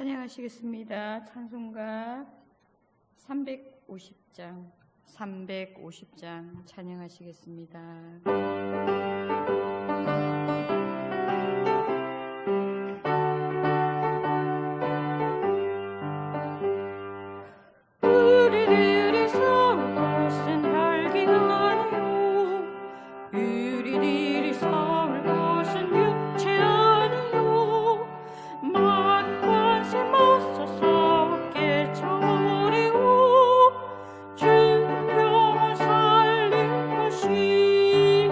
찬양하시겠습니다. 찬송가 350장 찬양하시겠습니다. 우리들이 싸울 것은 혈기하네요. 우리들이 싸울 것은 육체 아니요. 마귀 권세 맞서 싸웠게 차오리오. 주 영혼 살릴 것이지.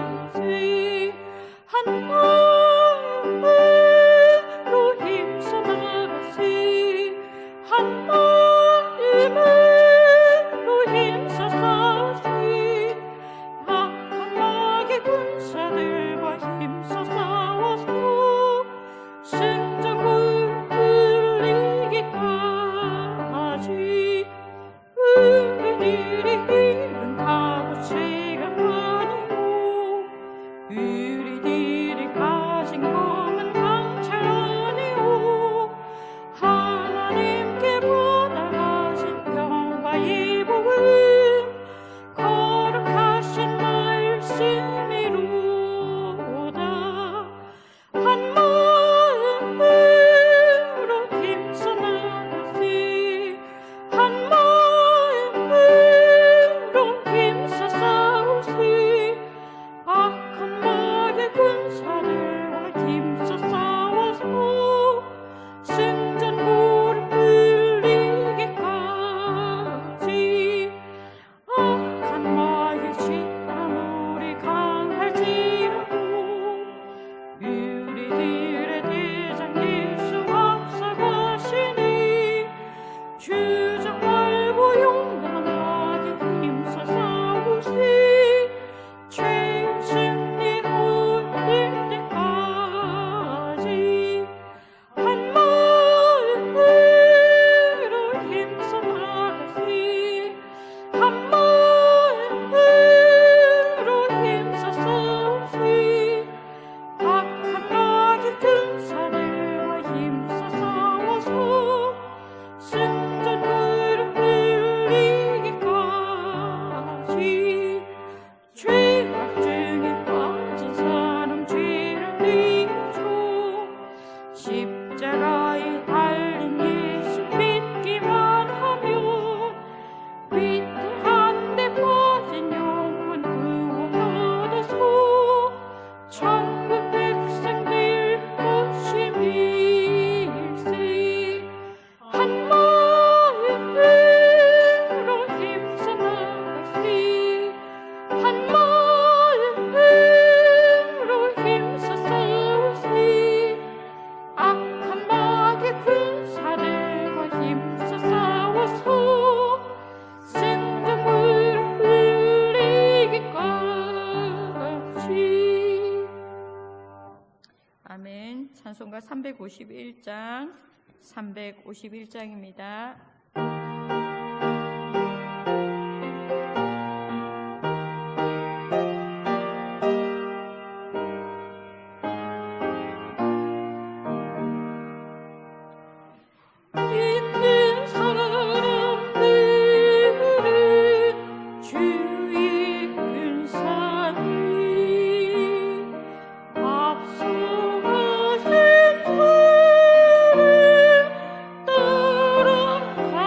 한 마음으로 힘써 나가시. 한 마음으로 힘써 싸우시. 악한 마귀 군사들과 힘써 싸워서 승전을 불리기까지. 우리들이 이룬 값어치가 아니오. 우리들이 가진 것은 강철 아니오. 하나님께 받아가신 평화의 복음, 거룩하신 말씀이로다. 한 마음으로 힘써 나가시. 한 마음으로 힘써 싸우시. 악한 마귀 군사들과 힘써 싸워서 승전고를 불리기까지. 악한 마귀 쥐아무리 강할지라도 우리들의 대장 예수 앞서가시니. 주저 말고 용감한 마귀 힘써 싸우시. 죄의 승리 얻을 때까지. 한 마음으로 힘써 나가시. 한 마음으로 힘써 싸우시. 악한 마귀 군사들과 힘써 싸워서 승전을 불리기까지. 죄악 중에 빠진 사람 죄를 비춰 십자가에 달린 예수 믿기만 하면 위태한 데 빠진 영혼 구원 얻어서 천국 백성될 것임일세. 한 마음으로 힘써 나가시. 한 마음으로 힘써 싸우시. 악한 마귀 군사들과 힘써 싸워서 승전을 불리기까지. 아멘. 찬송가 351장입니다. 있는 사람들은 주의 근사니 앞서가신 길을 따라가.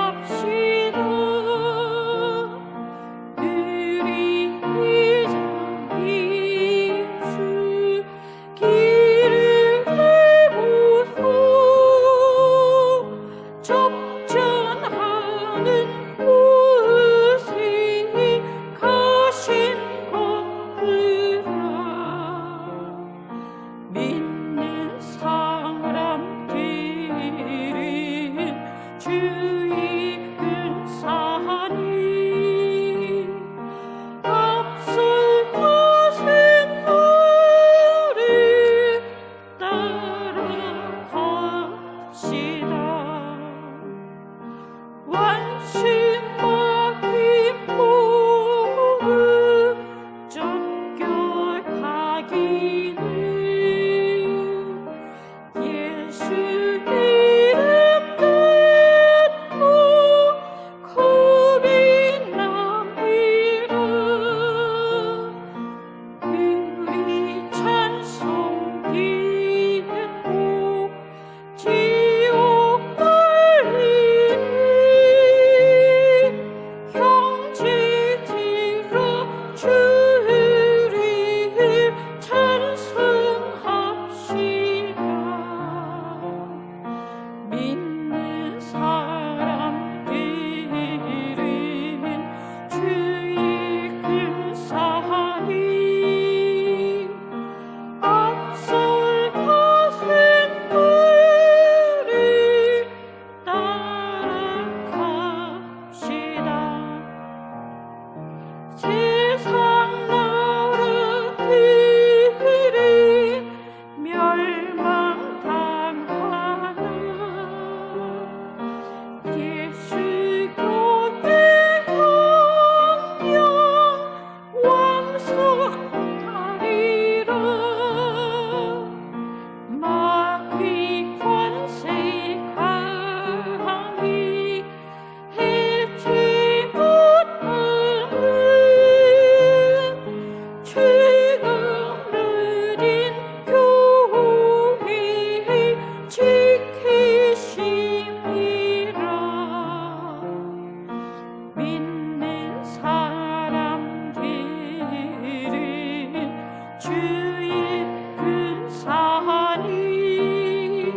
하니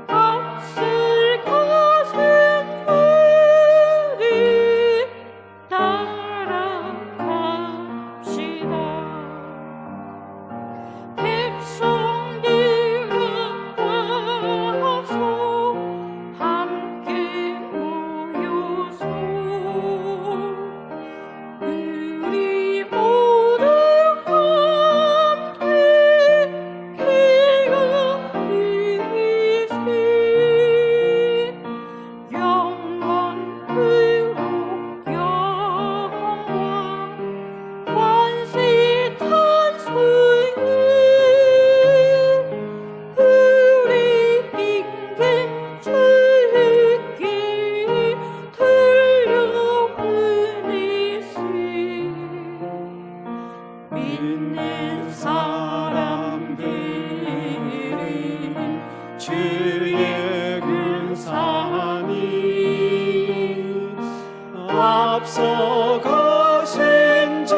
앞을 가신 우리 따라갑시다. 백성들아 와서 함께 모여서 우리 모두 함께 기어이세 영원으로 영원 관세 탄소에 우리 인간 즐기 들려보내세 믿는 사람들이 주의 근사하니 앞서가신 길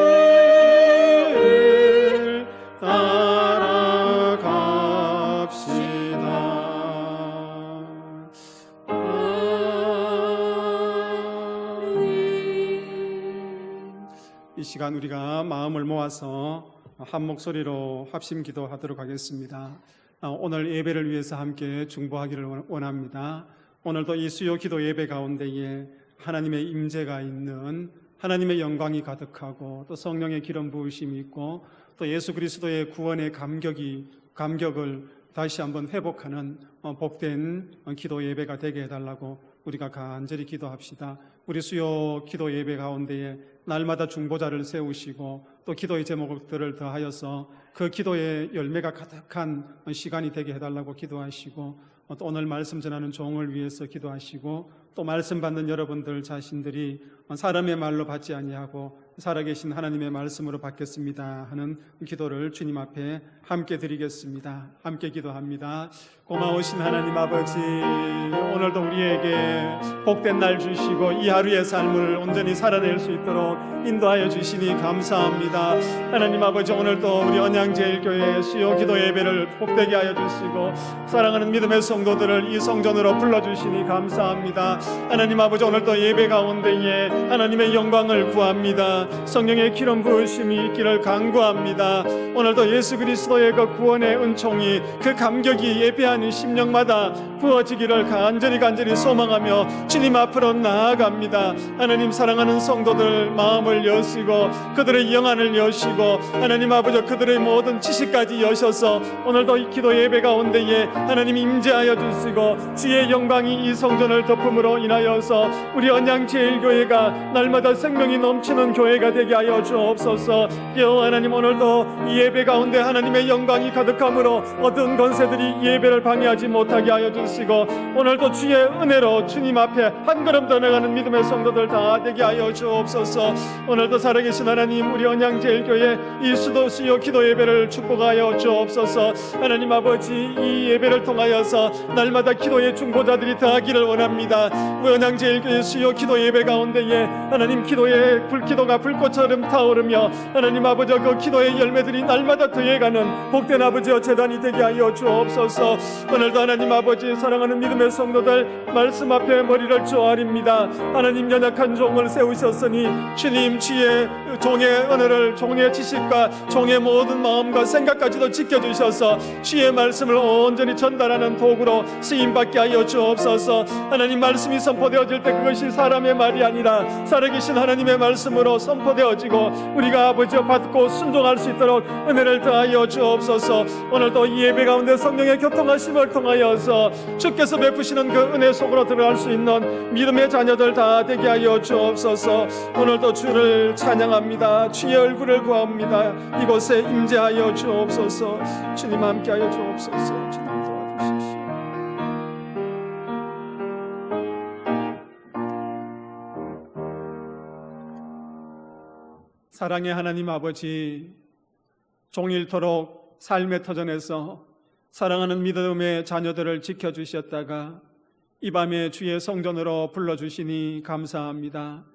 따라갑시다. 이 시간 우리가 마음을 모아서 한 목소리로 합심 기도하도록 하겠습니다. 오늘 예배를 위해서 함께 중보하기를 원합니다. 오늘도 이 수요 기도 예배 가운데에 하나님의 임재가 있는, 하나님의 영광이 가득하고 또 성령의 기름 부으심이 있고 또 예수 그리스도의 구원의 감격을 다시 한번 회복하는 복된 기도 예배가 되게 해달라고 우리가 간절히 기도합시다. 우리 수요 기도 예배 가운데에 날마다 중보자를 세우시고 또 기도의 제목들을 더하여서 그 기도의 열매가 가득한 시간이 되게 해달라고 기도하시고 또 오늘 말씀 전하는 종을 위해서 기도하시고 또 말씀 받는 여러분들 자신들이 사람의 말로 받지 아니하고 살아계신 하나님의 말씀으로 받겠습니다 하는 기도를 주님 앞에 함께 드리겠습니다. 함께 기도합니다. 고마우신 하나님 아버지, 오늘도 우리에게 복된 날 주시고 이 하루의 삶을 온전히 살아낼 수 있도록 인도하여 주시니 감사합니다. 하나님 아버지, 오늘도 우리 언양제일교회 수요 기도 예배를 복되게 하여 주시고 사랑하는 믿음의 성도들을 이 성전으로 불러주시니 감사합니다. 하나님 아버지, 오늘도 예배 가운데에 하나님의 영광을 구합니다. 성령의 기름 부으심이 있기를 간구합니다. 오늘도 예수 그리스도의 그 구원의 은총이, 그 감격이 예배하는 심령마다 부어지기를 간절히 소망하며 주님 앞으로 나아갑니다. 하나님, 사랑하는 성도들 마음을 여시고 그들의 영안을 여시고 하나님 아버지 그들의 모든 지식까지 여셔서 오늘도 이 기도 예배 가운데에 하나님 임재하여 주시고 주의 영광이 이 성전을 덮음으로 인하여서 우리 언양제일교회가 날마다 생명이 넘치는 교회가 되게 하여 주옵소서. 여호와 하나님, 오늘도 이 예배 가운데 하나님의 영광이 가득함으로 어떤 권세들이 이 예배를 방해하지 못하게 하여 주시고 오늘도 주의 은혜로 주님 앞에 한 걸음 더 나가는 믿음의 성도들 다 되게 하여 주옵소서. 오늘도 살아계신 하나님, 우리 언양제일교회 이 수요 기도 예배를 축복하여 주옵소서. 하나님 아버지, 이 예배를 통하여서 날마다 기도의 중보자들이 더하기를 원합니다. 우리 언양제일교회 수요 기도 예배 가운데에 하나님 기도의 기도가 불꽃처럼 타오르며 하나님 아버지 그 기도의 열매들이 날마다 더해가는 복된 아버지여 재단이 되게 하여 주옵소서. 오늘도 하나님 아버지, 사랑하는 믿음의 성도들 말씀 앞에 머리를 조아립니다. 하나님, 연약한 종을 세우셨으니 주님 주의 종의 은혜를, 종의 지식과 종의 모든 마음과 생각까지도 지켜주셔서 주의 말씀을 온전히 전달하는 도구로 쓰임받게 하여 주옵소서. 하나님, 말씀이 선포되어질 때 그것이 사람의 말이 아니라 살아계신 하나님의 말씀으로 선포되어지고 우리가 아버지여 받고 순종할 수 있도록 은혜를 더하여 주옵소서. 오늘도 이 예배 가운데 성령의 교통하심을 통하여서 주께서 베푸시는 그 은혜 속으로 들어갈 수 있는 믿음의 자녀들 다 되게 하여 주옵소서. 오늘도 주를 찬양합니다. 주의 얼굴을 구합니다. 이곳에 임재하여 주옵소서. 주님 함께하여 주옵소서. 주님 도와주십시오. 사랑의 하나님 아버지, 종일토록 삶의 터전에서 사랑하는 믿음의 자녀들을 지켜주셨다가 이 밤에 주의 성전으로 불러주시니 감사합니다.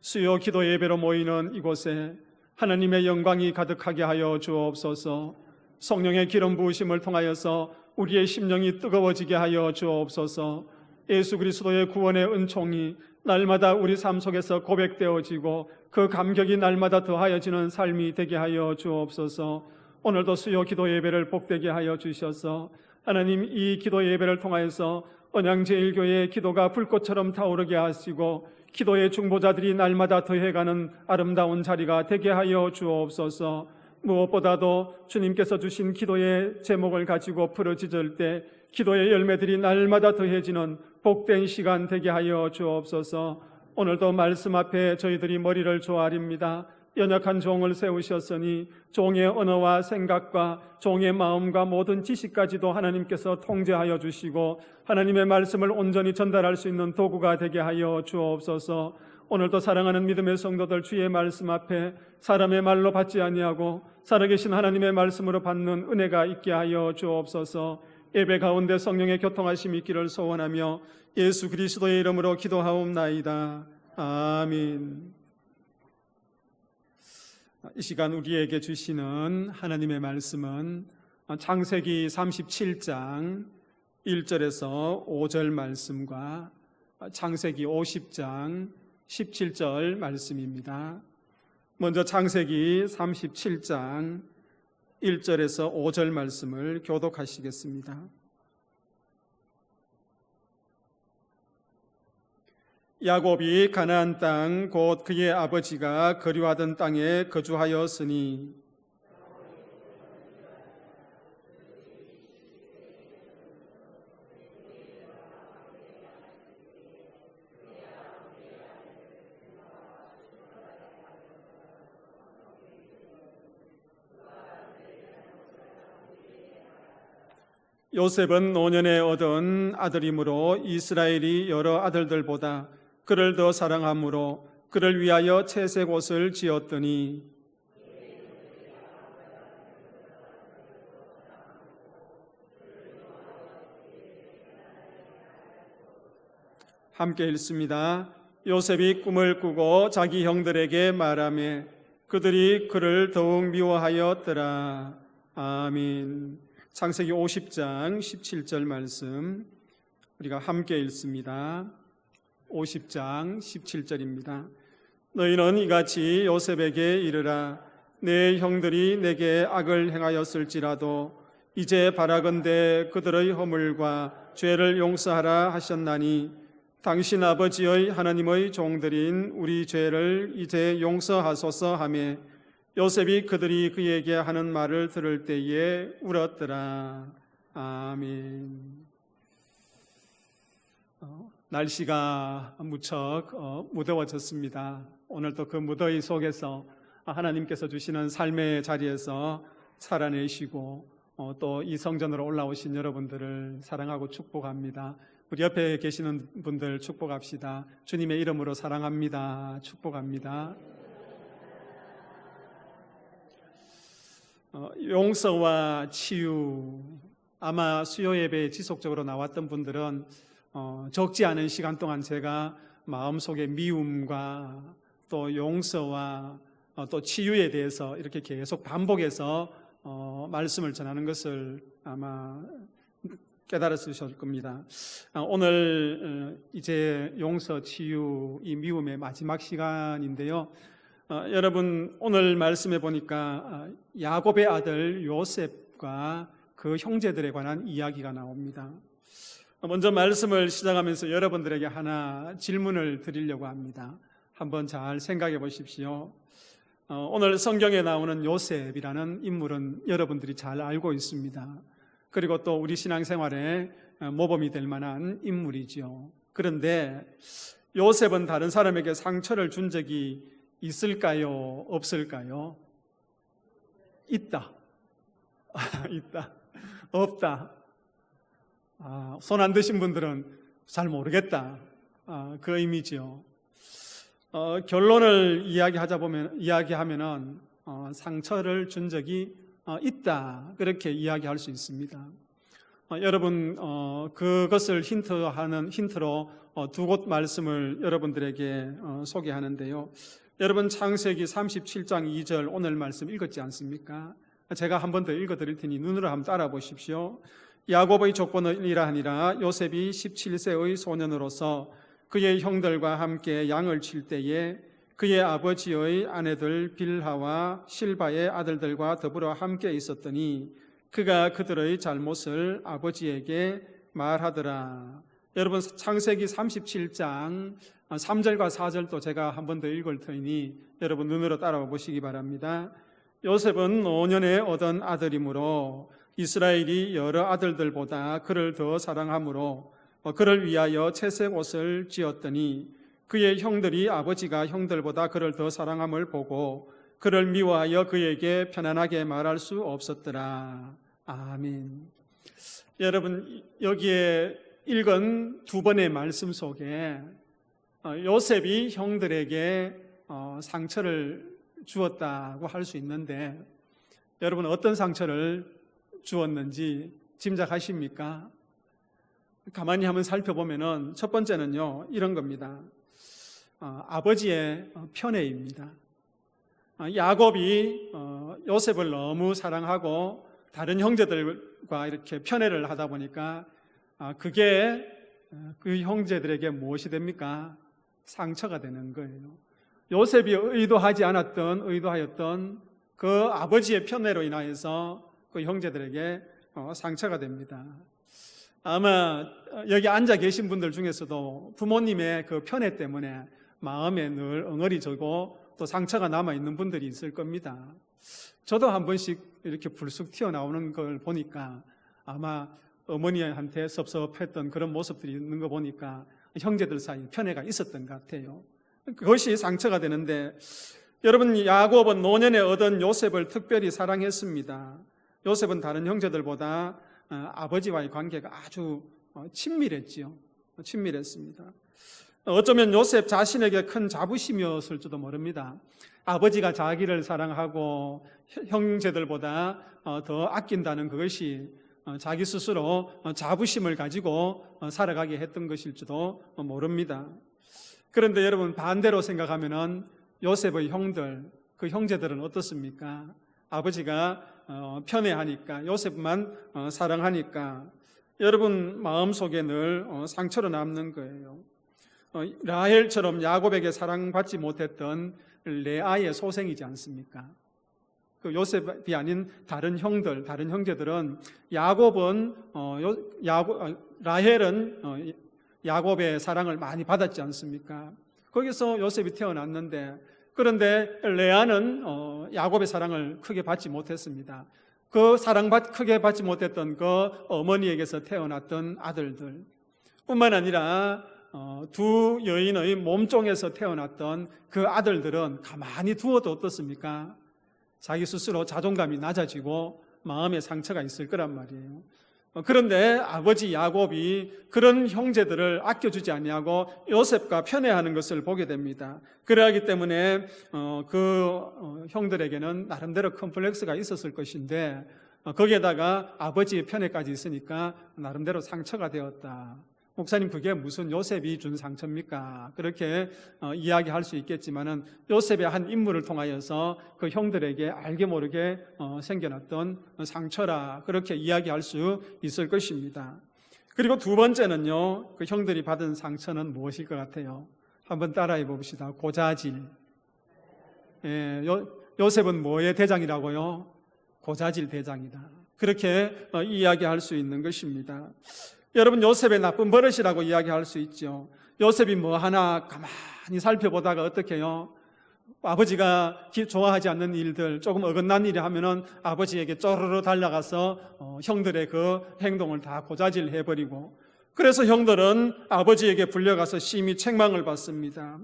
수요 기도 예배로 모이는 이곳에 하나님의 영광이 가득하게 하여 주옵소서. 성령의 기름 부으심을 통하여서 우리의 심령이 뜨거워지게 하여 주옵소서. 예수 그리스도의 구원의 은총이 날마다 우리 삶 속에서 고백되어지고 그 감격이 날마다 더하여지는 삶이 되게 하여 주옵소서. 오늘도 수요 기도 예배를 복되게 하여 주셔서 하나님, 이 기도 예배를 통하여서 언양제일교회의 기도가 불꽃처럼 타오르게 하시고 기도의 중보자들이 날마다 더해가는 아름다운 자리가 되게 하여 주옵소서. 무엇보다도 주님께서 주신 기도의 제목을 가지고 부르짖을 때 기도의 열매들이 날마다 더해지는 복된 시간 되게 하여 주옵소서. 오늘도 말씀 앞에 저희들이 머리를 조아립니다. 연약한 종을 세우셨으니 종의 언어와 생각과 종의 마음과 모든 지식까지도 하나님께서 통제하여 주시고 하나님의 말씀을 온전히 전달할 수 있는 도구가 되게 하여 주옵소서. 오늘도 사랑하는 믿음의 성도들, 주의 말씀 앞에 사람의 말로 받지 아니하고 살아계신 하나님의 말씀으로 받는 은혜가 있게 하여 주옵소서. 예배 가운데 성령의 교통하심이 있기를 소원하며 예수 그리스도의 이름으로 기도하옵나이다. 아멘. 이 시간 우리에게 주시는 하나님의 말씀은 창세기 37장 1절에서 5절 말씀과 창세기 50장 17절 말씀입니다. 먼저 창세기 37장 1절에서 5절 말씀을 교독하시겠습니다. 야곱이 가나안 땅 곧 그의 아버지가 거류하던 땅에 거주하였으니 요셉은 노년에 얻은 아들이므로 이스라엘이 여러 아들들보다 그를 더 사랑함으로 그를 위하여 채색 옷을 지었더니 함께 읽습니다. 요셉이 꿈을 꾸고 자기 형들에게 말하며 그들이 그를 더욱 미워하였더라. 아멘. 창세기 50장 17절 말씀 우리가 함께 읽습니다. 50장 17절입니다. 너희는 이같이 요셉에게 이르라. 내 형들이 내게 악을 행하였을지라도 이제 바라건대 그들의 허물과 죄를 용서하라 하셨나니 당신 아버지의 하나님의 종들인 우리 죄를 이제 용서하소서 하며 요셉이 그들이 그에게 하는 말을 들을 때에 울었더라. 아멘. 날씨가 무척 무더워졌습니다. 오늘도 그 무더위 속에서 하나님께서 주시는 삶의 자리에서 살아내시고 또 이 성전으로 올라오신 여러분들을 사랑하고 축복합니다. 우리 옆에 계시는 분들 축복합시다. 주님의 이름으로 사랑합니다. 축복합니다. 용서와 치유, 아마 수요 예배에 지속적으로 나왔던 분들은 적지 않은 시간 동안 제가 마음속에 미움과 또 용서와 또 치유에 대해서 이렇게 계속 반복해서 말씀을 전하는 것을 아마 깨달았을 겁니다. 오늘 이제 용서, 치유, 이 미움의 마지막 시간인데요. 여러분, 오늘 말씀해 보니까 야곱의 아들 요셉과 그 형제들에 관한 이야기가 나옵니다. 먼저 말씀을 시작하면서 여러분들에게 하나 질문을 드리려고 합니다. 한번 잘 생각해 보십시오. 오늘 성경에 나오는 요셉이라는 인물은 여러분들이 잘 알고 있습니다. 그리고 또 우리 신앙생활에 모범이 될 만한 인물이죠. 그런데 요셉은 다른 사람에게 상처를 준 적이 있을까요? 없을까요? 있다. 있다. 없다. 손 안 드신 분들은 잘 모르겠다. 그 의미죠. 결론을 이야기하면은 상처를 준 적이 있다. 그렇게 이야기할 수 있습니다. 여러분, 그것을 힌트로 두 곳 말씀을 여러분들에게 소개하는데요. 여러분, 창세기 37장 2절 오늘 말씀 읽었지 않습니까? 제가 한 번 더 읽어드릴 테니 눈으로 한번 따라 보십시오. 야곱의 조건은 이러하니라. 요셉이 17세의 소년으로서 그의 형들과 함께 양을 칠 때에 그의 아버지의 아내들 빌하와 실바의 아들들과 더불어 함께 있었더니 그가 그들의 잘못을 아버지에게 말하더라. 여러분, 창세기 37장 3절과 4절도 제가 한 번 더 읽을 터이니 여러분 눈으로 따라와 보시기 바랍니다. 요셉은 노년에 얻은 아들이므로 이스라엘이 여러 아들들보다 그를 더 사랑하므로 그를 위하여 채색 옷을 지었더니 그의 형들이 아버지가 형들보다 그를 더 사랑함을 보고 그를 미워하여 그에게 편안하게 말할 수 없었더라. 아멘. 여러분, 여기에 읽은 두 번의 말씀 속에 요셉이 형들에게 상처를 주었다고 할 수 있는데 여러분 어떤 상처를 주었는지 짐작하십니까? 가만히 한번 살펴보면은 첫 번째는요 이런 겁니다. 아버지의 편애입니다. 야곱이 요셉을 너무 사랑하고 다른 형제들과 이렇게 편애를 하다 보니까 그게 그 형제들에게 무엇이 됩니까? 상처가 되는 거예요. 요셉이 의도하였던 그 아버지의 편애로 인하여서 그 형제들에게 상처가 됩니다. 아마 여기 앉아 계신 분들 중에서도 부모님의 그 편애 때문에 마음에 늘 엉어리지고 또 상처가 남아있는 분들이 있을 겁니다. 저도 한 번씩 이렇게 불쑥 튀어나오는 걸 보니까 아마 어머니한테 섭섭했던 그런 모습들이 있는 거 보니까 형제들 사이에 편애가 있었던 것 같아요. 그것이 상처가 되는데 여러분, 야곱은 노년에 얻은 요셉을 특별히 사랑했습니다. 요셉은 다른 형제들보다 아버지와의 관계가 아주 친밀했지요. 친밀했습니다. 어쩌면 요셉 자신에게 큰 자부심이었을지도 모릅니다. 아버지가 자기를 사랑하고 형제들보다 더 아낀다는 그것이 자기 스스로 자부심을 가지고 살아가게 했던 것일지도 모릅니다. 그런데 여러분 반대로 생각하면은 요셉의 형들, 그 형제들은 어떻습니까? 아버지가 편애하니까, 요셉만 사랑하니까 여러분 마음속에 늘 상처로 남는 거예요. 라헬처럼 야곱에게 사랑받지 못했던 레아의 소생이지 않습니까? 그 요셉이 아닌 다른 형제들은 라헬은 야곱의 사랑을 많이 받았지 않습니까? 거기서 요셉이 태어났는데, 그런데 레아는 야곱의 사랑을 크게 받지 못했습니다. 그 크게 받지 못했던 그 어머니에게서 태어났던 아들들 뿐만 아니라 두 여인의 몸종에서 태어났던 그 아들들은 가만히 두어도 어떻습니까? 자기 스스로 자존감이 낮아지고 마음의 상처가 있을 거란 말이에요. 그런데 아버지 야곱이 그런 형제들을 아껴주지 아니하고 요셉과 편애하는 것을 보게 됩니다. 그러하기 때문에 그 형들에게는 나름대로 컴플렉스가 있었을 것인데 거기에다가 아버지의 편애까지 있으니까 나름대로 상처가 되었다. 목사님, 그게 무슨 요셉이 준 상처입니까? 그렇게 이야기할 수 있겠지만은 요셉의 한 인물을 통하여서 그 형들에게 알게 모르게 생겨났던 상처라, 그렇게 이야기할 수 있을 것입니다. 그리고 두 번째는요, 그 형들이 받은 상처는 무엇일 것 같아요? 한번 따라해 봅시다. 고자질. 요셉은 뭐의 대장이라고요? 고자질 대장이다. 그렇게 이야기할 수 있는 것입니다. 여러분, 요셉의 나쁜 버릇이라고 이야기할 수 있죠. 요셉이 뭐 하나 가만히 살펴보다가 어떻게 해요? 아버지가 좋아하지 않는 일들, 조금 어긋난 일이 하면은 아버지에게 쪼르르 달려가서 형들의 그 행동을 다 고자질해버리고, 그래서 형들은 아버지에게 불려가서 심히 책망을 받습니다.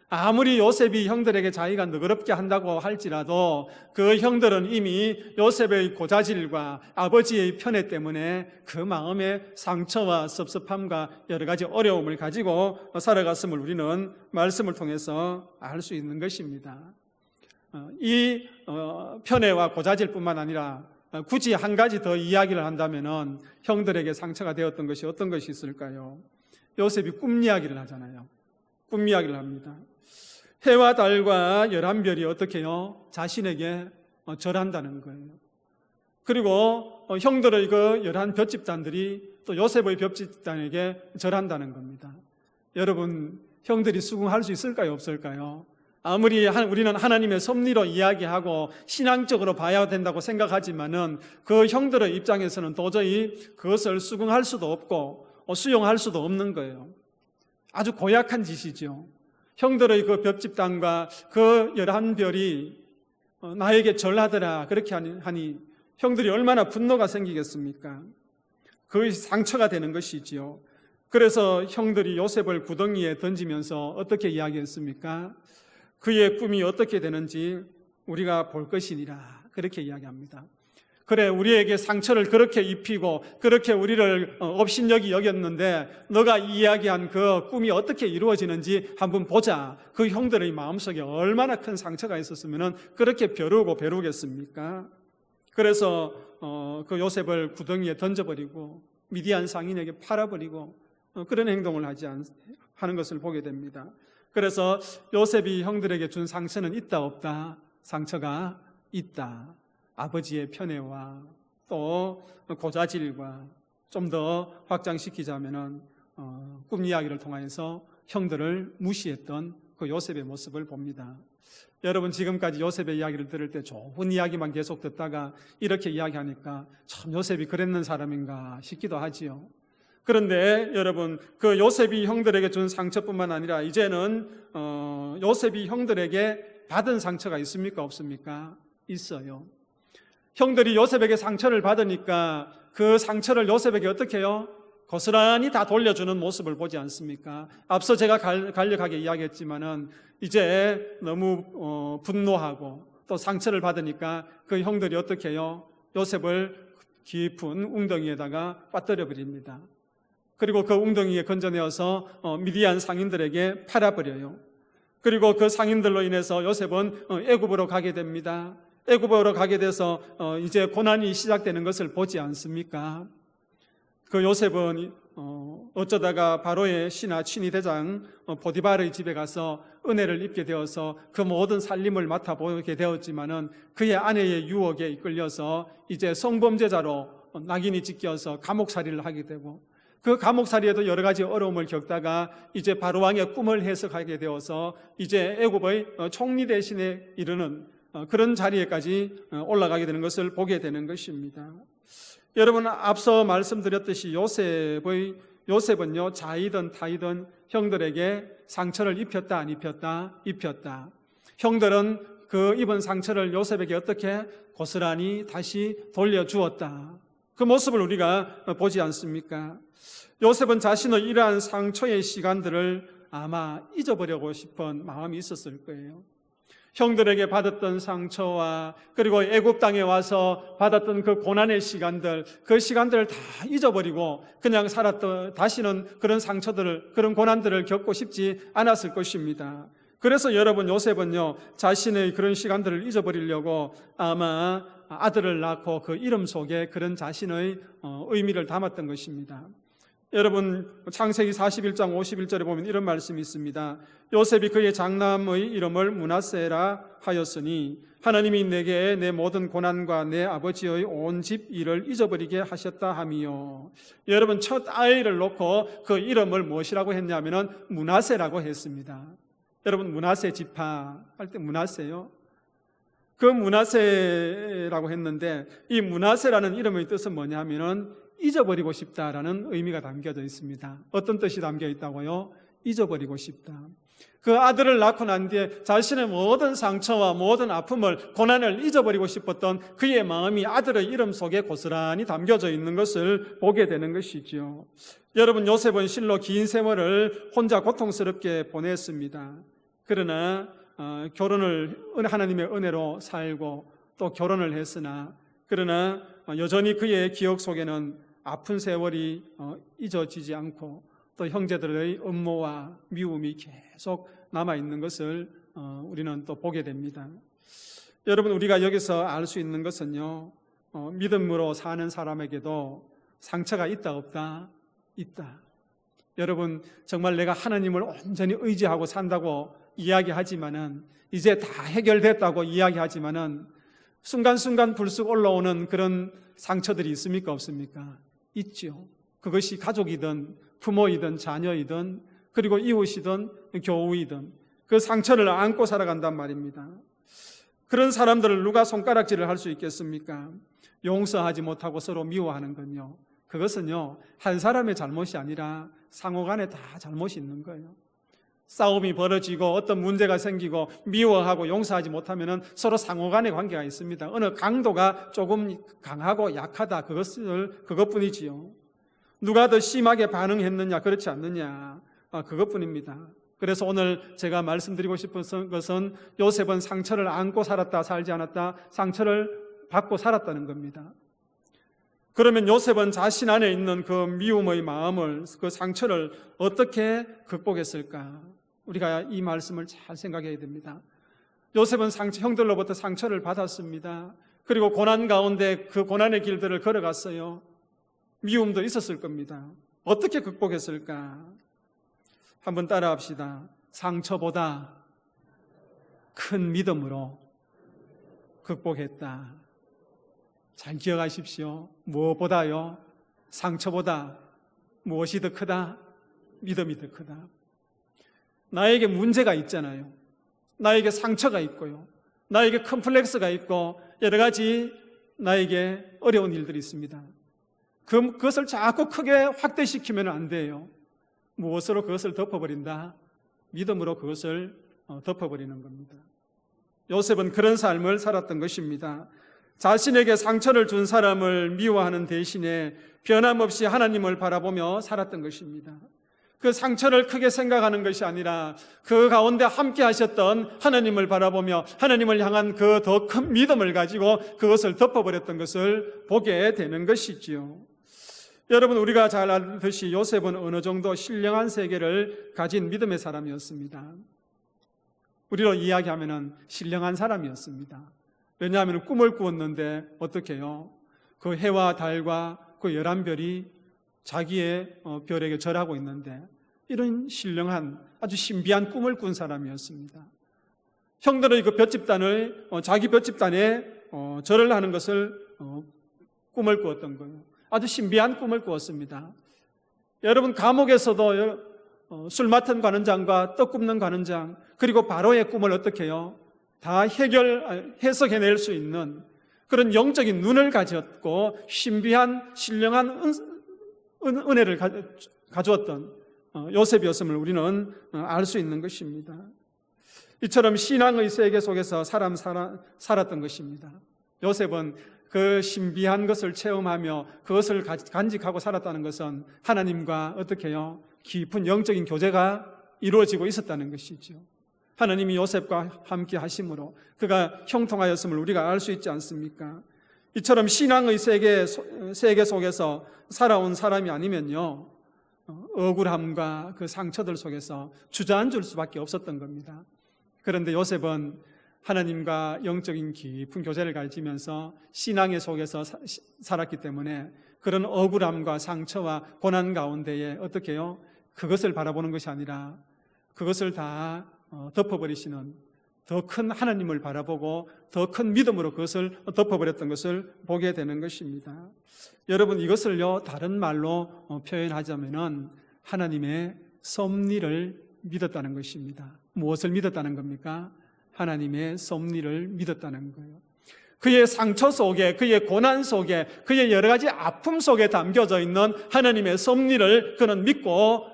아무리 요셉이 형들에게 자기가 너그럽게 한다고 할지라도 그 형들은 이미 요셉의 고자질과 아버지의 편애 때문에 그 마음의 상처와 섭섭함과 여러 가지 어려움을 가지고 살아갔음을 우리는 말씀을 통해서 알 수 있는 것입니다. 이 편애와 고자질뿐만 아니라 굳이 한 가지 더 이야기를 한다면 형들에게 상처가 되었던 것이 어떤 것이 있을까요? 요셉이 꿈 이야기를 하잖아요. 꿈 이야기를 합니다. 해와 달과 11별이 어떻게 해요? 자신에게 절한다는 거예요. 그리고 형들의 그 11 볏집단들이 또 요셉의 볏집단에게 절한다는 겁니다. 여러분, 형들이 수긍할 수 있을까요? 없을까요? 아무리 우리는 하나님의 섭리로 이야기하고 신앙적으로 봐야 된다고 생각하지만은 그 형들의 입장에서는 도저히 그것을 수긍할 수도 없고 수용할 수도 없는 거예요. 아주 고약한 짓이죠. 형들의 그 볏집단과 그 11별이 나에게 절하더라 그렇게 하니 형들이 얼마나 분노가 생기겠습니까? 그 상처가 되는 것이지요. 그래서 형들이 요셉을 구덩이에 던지면서 어떻게 이야기했습니까? 그의 꿈이 어떻게 되는지 우리가 볼 것이니라 그렇게 이야기합니다. 그래, 우리에게 상처를 그렇게 입히고 그렇게 우리를 업신여기 여겼는데 너가 이야기한 그 꿈이 어떻게 이루어지는지 한번 보자. 그 형들의 마음속에 얼마나 큰 상처가 있었으면 그렇게 벼르겠습니까? 그래서 그 요셉을 구덩이에 던져버리고 미디안 상인에게 팔아버리고 그런 행동을 하는 것을 보게 됩니다. 그래서 요셉이 형들에게 준 상처는 있다 없다? 상처가 있다. 아버지의 편애와 또 고자질과 좀 더 확장시키자면은 꿈 이야기를 통해서 형들을 무시했던 그 요셉의 모습을 봅니다. 여러분, 지금까지 요셉의 이야기를 들을 때 좋은 이야기만 계속 듣다가 이렇게 이야기하니까 참 요셉이 그랬는 사람인가 싶기도 하지요. 그런데 여러분, 그 요셉이 형들에게 준 상처뿐만 아니라 이제는 요셉이 형들에게 받은 상처가 있습니까? 없습니까? 있어요. 형들이 요셉에게 상처를 받으니까 그 상처를 요셉에게 어떻게 해요? 고스란히 다 돌려주는 모습을 보지 않습니까? 앞서 제가 간략하게 이야기했지만은 이제 너무 분노하고 또 상처를 받으니까 그 형들이 어떻게 해요? 요셉을 깊은 웅덩이에다가 빠뜨려 버립니다. 그리고 그 웅덩이에 건져내어서 미디안 상인들에게 팔아버려요. 그리고 그 상인들로 인해서 요셉은 애굽으로 가게 됩니다. 애굽으로 가게 돼서 이제 고난이 시작되는 것을 보지 않습니까? 그 요셉은 어쩌다가 바로의 신하 친위대장 보디발의 집에 가서 은혜를 입게 되어서 그 모든 살림을 맡아보게 되었지만은 그의 아내의 유혹에 이끌려서 이제 성범죄자로 낙인이 찍혀서 감옥살이를 하게 되고 그 감옥살이에도 여러 가지 어려움을 겪다가 이제 바로왕의 꿈을 해석하게 되어서 이제 애굽의 총리 대신에 이르는 그런 자리에까지 올라가게 되는 것을 보게 되는 것입니다. 여러분, 앞서 말씀드렸듯이 요셉은요, 자이든 타이든 형들에게 상처를 입혔다 안 입혔다? 입혔다. 형들은 그 입은 상처를 요셉에게 어떻게 고스란히 다시 돌려주었다. 그 모습을 우리가 보지 않습니까? 요셉은 자신의 이러한 상처의 시간들을 아마 잊어버리고 싶은 마음이 있었을 거예요. 형들에게 받았던 상처와 그리고 애굽 땅에 와서 받았던 그 고난의 시간들, 그 시간들을 다 잊어버리고 그냥 다시는 그런 상처들을, 그런 고난들을 겪고 싶지 않았을 것입니다. 그래서 여러분, 요셉은요, 자신의 그런 시간들을 잊어버리려고 아마 아들을 낳고 그 이름 속에 그런 자신의 의미를 담았던 것입니다. 여러분, 창세기 41장 51절에 보면 이런 말씀이 있습니다. 요셉이 그의 장남의 이름을 므낫세라 하였으니 하나님이 내게 내 모든 고난과 내 아버지의 온 집 일을 잊어버리게 하셨다 하미요. 여러분, 첫 아이를 놓고 그 이름을 무엇이라고 했냐면은 므낫세라고 했습니다. 여러분, 므낫세 지파 할 때 므낫세요. 그 므낫세라고 했는데 이 므낫세라는 이름의 뜻은 뭐냐면은 잊어버리고 싶다라는 의미가 담겨져 있습니다. 어떤 뜻이 담겨 있다고요? 잊어버리고 싶다. 그 아들을 낳고 난 뒤에 자신의 모든 상처와 모든 아픔을, 고난을 잊어버리고 싶었던 그의 마음이 아들의 이름 속에 고스란히 담겨져 있는 것을 보게 되는 것이죠. 여러분, 요셉은 실로 긴 세월을 혼자 고통스럽게 보냈습니다. 그러나 하나님의 은혜로 살고 또 결혼을 했으나 그러나 여전히 그의 기억 속에는 아픈 세월이 잊어지지 않고 또 형제들의 음모와 미움이 계속 남아있는 것을 우리는 또 보게 됩니다. 여러분, 우리가 여기서 알 수 있는 것은요, 믿음으로 사는 사람에게도 상처가 있다 없다? 있다. 여러분, 정말 내가 하나님을 온전히 의지하고 산다고 이야기하지만은 이제 다 해결됐다고 이야기하지만은 순간순간 불쑥 올라오는 그런 상처들이 있습니까? 없습니까? 있죠. 그것이 가족이든 부모이든 자녀이든 그리고 이웃이든 교우이든 그 상처를 안고 살아간단 말입니다. 그런 사람들을 누가 손가락질을 할 수 있겠습니까? 용서하지 못하고 서로 미워하는 건요, 그것은요 한 사람의 잘못이 아니라 상호간에 다 잘못이 있는 거예요. 싸움이 벌어지고 어떤 문제가 생기고 미워하고 용서하지 못하면 서로 상호간의 관계가 있습니다. 어느 강도가 조금 강하고 약하다, 그것뿐이지요. 누가 더 심하게 반응했느냐 그렇지 않느냐, 그것뿐입니다. 그래서 오늘 제가 말씀드리고 싶은 것은 요셉은 상처를 안고 살았다, 살지 않았다, 상처를 받고 살았다는 겁니다. 그러면 요셉은 자신 안에 있는 그 미움의 마음을, 그 상처를 어떻게 극복했을까? 우리가 이 말씀을 잘 생각해야 됩니다. 요셉은 형들로부터 상처를 받았습니다. 그리고 고난 가운데 그 고난의 길들을 걸어갔어요. 미움도 있었을 겁니다. 어떻게 극복했을까? 한번 따라합시다. 상처보다 큰 믿음으로 극복했다. 잘 기억하십시오. 무엇보다요? 상처보다 무엇이 더 크다? 믿음이 더 크다. 나에게 문제가 있잖아요. 나에게 상처가 있고요. 나에게 컴플렉스가 있고 여러 가지 나에게 어려운 일들이 있습니다. 그것을 자꾸 크게 확대시키면 안 돼요. 무엇으로 그것을 덮어버린다? 믿음으로 그것을 덮어버리는 겁니다. 요셉은 그런 삶을 살았던 것입니다. 자신에게 상처를 준 사람을 미워하는 대신에 변함없이 하나님을 바라보며 살았던 것입니다. 그 상처를 크게 생각하는 것이 아니라 그 가운데 함께 하셨던 하나님을 바라보며 하나님을 향한 그 더 큰 믿음을 가지고 그것을 덮어버렸던 것을 보게 되는 것이지요. 여러분, 우리가 잘 알듯이 요셉은 어느 정도 신령한 세계를 가진 믿음의 사람이었습니다. 우리로 이야기하면 신령한 사람이었습니다. 왜냐하면 꿈을 꾸었는데 어떻게 해요? 그 해와 달과 그 11별이 자기의 별에게 절하고 있는데 이런 신령한 아주 신비한 꿈을 꾼 사람이었습니다. 형들의 그 볏집단을 자기 볏집단에 절을 하는 것을 꿈을 꾸었던 거예요. 아주 신비한 꿈을 꾸었습니다. 여러분, 감옥에서도 술 맡은 관원장과 떡 굽는 관원장 그리고 바로의 꿈을 어떻게 해요? 다 해석해낼 수 있는 그런 영적인 눈을 가졌고 신비한 신령한 은혜를 가져왔던 요셉이었음을 우리는 알 수 있는 것입니다. 이처럼 신앙의 세계 속에서 살았던 것입니다. 요셉은 그 신비한 것을 체험하며 그것을 간직하고 살았다는 것은 하나님과 어떻게 해요? 깊은 영적인 교제가 이루어지고 있었다는 것이죠. 하나님이 요셉과 함께 하심으로 그가 형통하였음을 우리가 알 수 있지 않습니까? 이처럼 신앙의 세계 속에서 살아온 사람이 아니면요, 억울함과 그 상처들 속에서 주저앉을 수밖에 없었던 겁니다. 그런데 요셉은 하나님과 영적인 깊은 교제를 가지면서 신앙의 속에서 살았기 때문에 그런 억울함과 상처와 고난 가운데에 어떻게 해요? 그것을 바라보는 것이 아니라 그것을 다 덮어버리시는 더 큰 하나님을 바라보고 더 큰 믿음으로 그것을 덮어버렸던 것을 보게 되는 것입니다. 여러분, 이것을요 다른 말로 표현하자면은 하나님의 섭리를 믿었다는 것입니다. 무엇을 믿었다는 겁니까? 하나님의 섭리를 믿었다는 거예요. 그의 상처 속에, 그의 고난 속에, 그의 여러 가지 아픔 속에 담겨져 있는 하나님의 섭리를 그는 믿고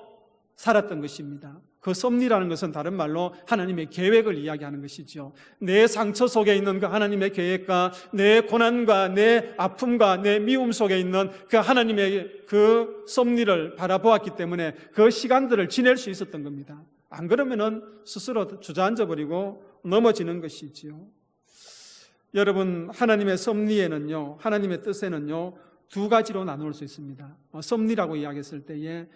살았던 것입니다. 그 섭리라는 것은 다른 말로 하나님의 계획을 이야기하는 것이죠. 내 상처 속에 있는 그 하나님의 계획과 내 고난과 내 아픔과 내 미움 속에 있는 그 하나님의 그 섭리를 바라보았기 때문에 그 시간들을 지낼 수 있었던 겁니다. 안 그러면은 스스로 주저앉아 버리고 넘어지는 것이지요. 여러분, 하나님의 섭리에는요, 하나님의 뜻에는요, 두 가지로 나눌 수 있습니다. 섭리라고 이야기했을 때에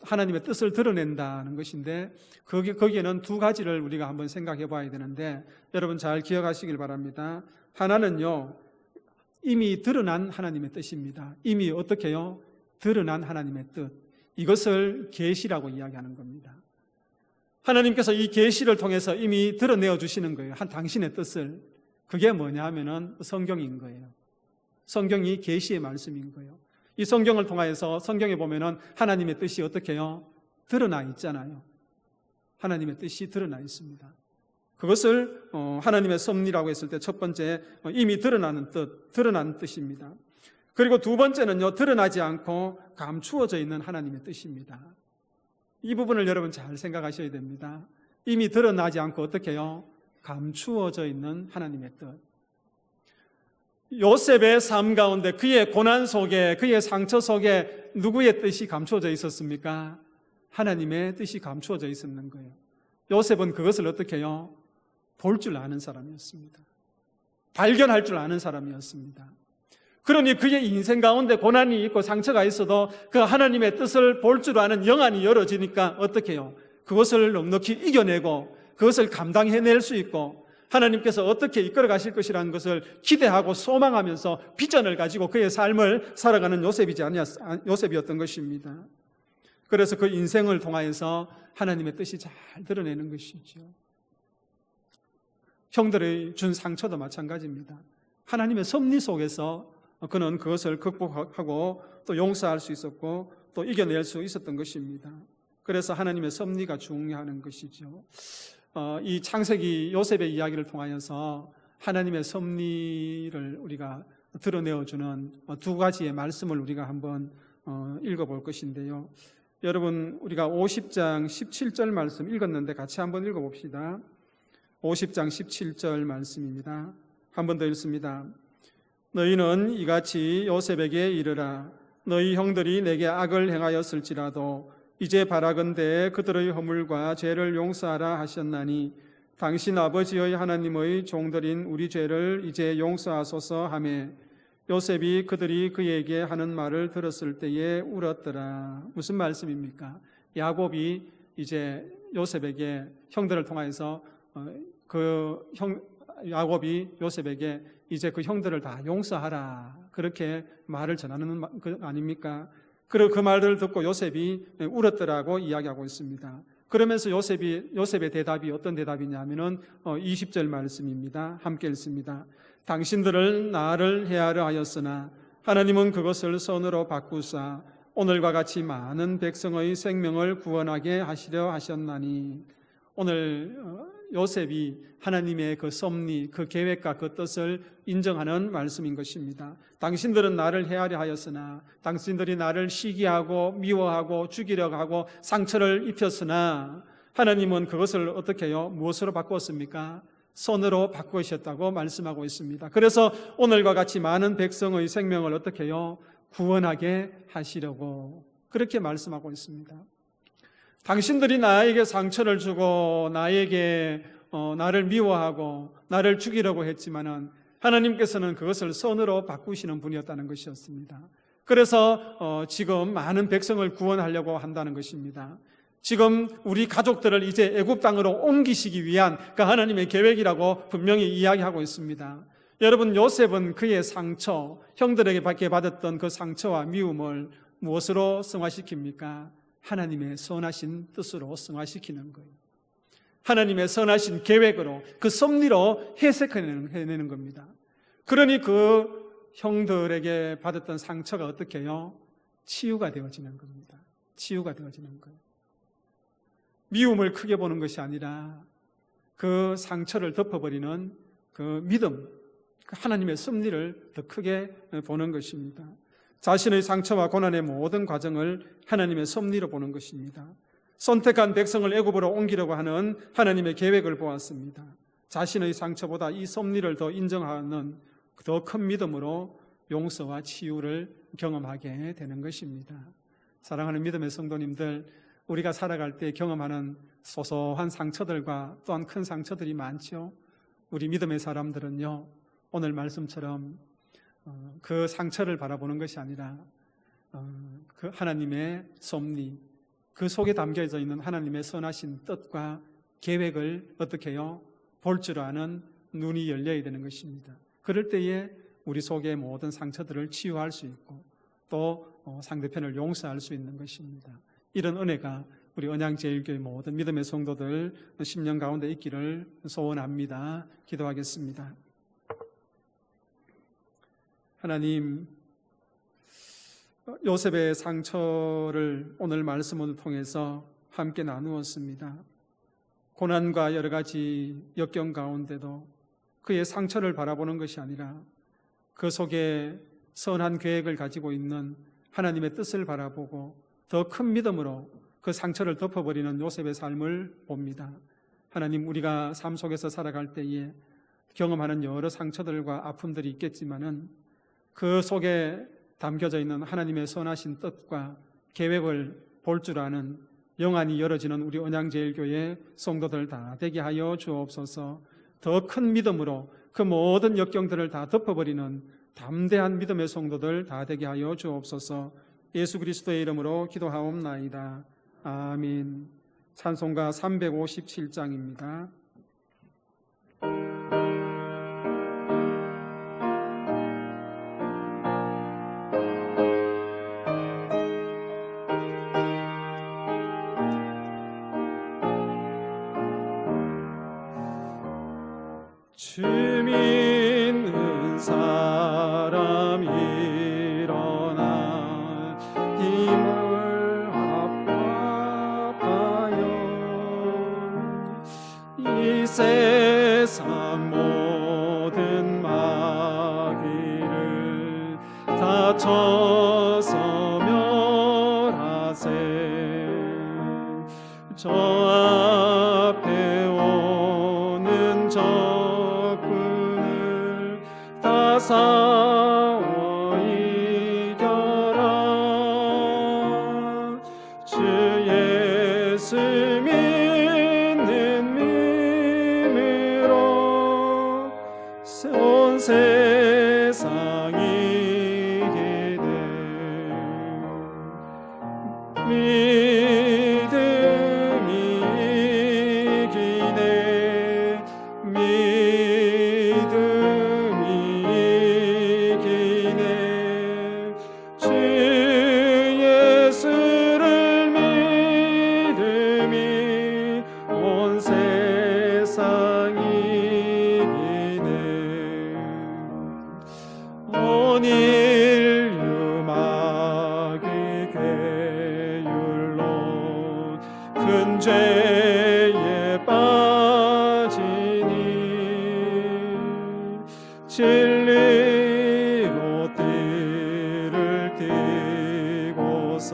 하나님의 뜻을 드러낸다는 것인데 거기에는 두 가지를 우리가 한번 생각해 봐야 되는데 여러분 잘 기억하시길 바랍니다. 하나는요, 이미 드러난 하나님의 뜻입니다. 이미 어떻게 해요? 드러난 하나님의 뜻. 이것을 계시라고 이야기하는 겁니다. 하나님께서 이 계시를 통해서 이미 드러내어 주시는 거예요. 당신의 뜻을. 그게 뭐냐 하면은 성경인 거예요. 성경이 계시의 말씀인 거예요. 이 성경을 통하여서 성경에 보면은 하나님의 뜻이 어떻게 해요? 드러나 있잖아요. 하나님의 뜻이 드러나 있습니다. 그것을 하나님의 섭리라고 했을 때 첫 번째 이미 드러나는 뜻, 드러난 뜻입니다. 그리고 두 번째는요, 드러나지 않고 감추어져 있는 하나님의 뜻입니다. 이 부분을 여러분 잘 생각하셔야 됩니다. 이미 드러나지 않고 어떻게 해요? 감추어져 있는 하나님의 뜻. 요셉의 삶 가운데 그의 고난 속에, 그의 상처 속에 누구의 뜻이 감추어져 있었습니까? 하나님의 뜻이 감추어져 있었는 거예요. 요셉은 그것을 어떻게 해요? 볼 줄 아는 사람이었습니다. 발견할 줄 아는 사람이었습니다. 그러니 그의 인생 가운데 고난이 있고 상처가 있어도 그 하나님의 뜻을 볼 줄 아는 영안이 열어지니까 어떻게 해요? 그것을 넉넉히 이겨내고 그것을 감당해낼 수 있고 하나님께서 어떻게 이끌어 가실 것이라는 것을 기대하고 소망하면서 비전을 가지고 그의 삶을 살아가는 요셉이었던 것입니다. 그래서 그 인생을 통하여서 하나님의 뜻이 잘 드러내는 것이죠. 형들의 준 상처도 마찬가지입니다. 하나님의 섭리 속에서 그는 그것을 극복하고 또 용서할 수 있었고 또 이겨낼 수 있었던 것입니다. 그래서 하나님의 섭리가 중요한 것이죠. 이 창세기 요셉의 이야기를 통하여서 하나님의 섭리를 우리가 드러내어주는 두 가지의 말씀을 우리가 한번 읽어볼 것인데요. 여러분, 우리가 50장 17절 말씀 읽었는데 같이 한번 읽어봅시다. 50장 17절 말씀입니다. 한 번 더 읽습니다. 너희는 이같이 요셉에게 이르라. 너희 형들이 내게 악을 행하였을지라도 이제 바라건대 그들의 허물과 죄를 용서하라 하셨나니 당신 아버지의 하나님의 종들인 우리 죄를 이제 용서하소서 하매 요셉이 그들이 그에게 하는 말을 들었을 때에 울었더라. 무슨 말씀입니까? 야곱이 이제 요셉에게 형들을 통해서 야곱이 요셉에게 이제 그 형들을 다 용서하라 그렇게 말을 전하는 거 아닙니까? 그리고 그 말을 듣고 요셉이 울었더라고 이야기하고 있습니다. 그러면서 요셉의 대답이 어떤 대답이냐면은 20절 말씀입니다. 함께 읽습니다. 당신들을 나를 해하려 하였으나 하나님은 그것을 선으로 바꾸사 오늘과 같이 많은 백성의 생명을 구원하게 하시려 하셨나니. 오늘 요셉이 하나님의 그 섭리, 그 계획과 그 뜻을 인정하는 말씀인 것입니다. 당신들은 나를 해하려 하였으나, 당신들이 나를 시기하고 미워하고 죽이려고 하고 상처를 입혔으나 하나님은 그것을 어떻게 해요? 무엇으로 바꾸었습니까? 선으로 바꾸셨다고 말씀하고 있습니다. 그래서 오늘과 같이 많은 백성의 생명을 어떻게 해요? 구원하게 하시려고 그렇게 말씀하고 있습니다. 당신들이 나에게 상처를 주고 나에게 나를 미워하고 나를 죽이려고 했지만은 하나님께서는 그것을 선으로 바꾸시는 분이었다는 것이었습니다. 그래서 지금 많은 백성을 구원하려고 한다는 것입니다. 지금 우리 가족들을 이제 애굽 땅으로 옮기시기 위한 그 하나님의 계획이라고 분명히 이야기하고 있습니다. 여러분, 요셉은 그의 상처, 형들에게 받았던 그 상처와 미움을 무엇으로 승화시킵니까? 하나님의 선하신 뜻으로 승화시키는 거예요. 하나님의 선하신 계획으로 그 섭리로 해석해내는 겁니다. 그러니 그 형들에게 받았던 상처가 어떻게 해요? 치유가 되어지는 겁니다. 치유가 되어지는 거예요. 미움을 크게 보는 것이 아니라 그 상처를 덮어버리는 그 믿음, 그 하나님의 섭리를 더 크게 보는 것입니다. 자신의 상처와 고난의 모든 과정을 하나님의 섭리로 보는 것입니다. 선택한 백성을 애굽으로 옮기려고 하는 하나님의 계획을 보았습니다. 자신의 상처보다 이 섭리를 더 인정하는 더 큰 믿음으로 용서와 치유를 경험하게 되는 것입니다. 사랑하는 믿음의 성도님들, 우리가 살아갈 때 경험하는 소소한 상처들과 또한 큰 상처들이 많죠. 우리 믿음의 사람들은요, 오늘 말씀처럼 그 상처를 바라보는 것이 아니라 그 하나님의 섭리, 그 속에 담겨져 있는 하나님의 선하신 뜻과 계획을 어떻게 해요? 볼 줄 아는 눈이 열려야 되는 것입니다. 그럴 때에 우리 속의 모든 상처들을 치유할 수 있고 또 상대편을 용서할 수 있는 것입니다. 이런 은혜가 우리 언양제일교회 모든 믿음의 성도들 10년 가운데 있기를 소원합니다. 기도하겠습니다. 하나님, 요셉의 상처를 오늘 말씀을 통해서 함께 나누었습니다. 고난과 여러 가지 역경 가운데도 그의 상처를 바라보는 것이 아니라 그 속에 선한 계획을 가지고 있는 하나님의 뜻을 바라보고 더 큰 믿음으로 그 상처를 덮어버리는 요셉의 삶을 봅니다. 하나님, 우리가 삶 속에서 살아갈 때에 경험하는 여러 상처들과 아픔들이 있겠지만은 그 속에 담겨져 있는 하나님의 선하신 뜻과 계획을 볼 줄 아는 영안이 열어지는 우리 언양제일교회 성도들 다 되게 하여 주옵소서. 더 큰 믿음으로 그 모든 역경들을 다 덮어버리는 담대한 믿음의 성도들 다 되게 하여 주옵소서. 예수 그리스도의 이름으로 기도하옵나이다. 아멘. 찬송가 357장입니다. 주 믿는 사람 일어나 힘을 합하여 이 세상 모든 마귀를 다 쳐서 멸하세. 저 앞에 오는 적군을 다 싸워 이겨라. 주 예수 믿는 믿음으로 온 세상이 이기네. 믿음이 이기네. 믿음이 이기네. 주 예수를 믿음이 온 세상이 이기네. 온 인류 마귀 괴율로 큰 죄에 빠지니 진리로 띠를 띠고서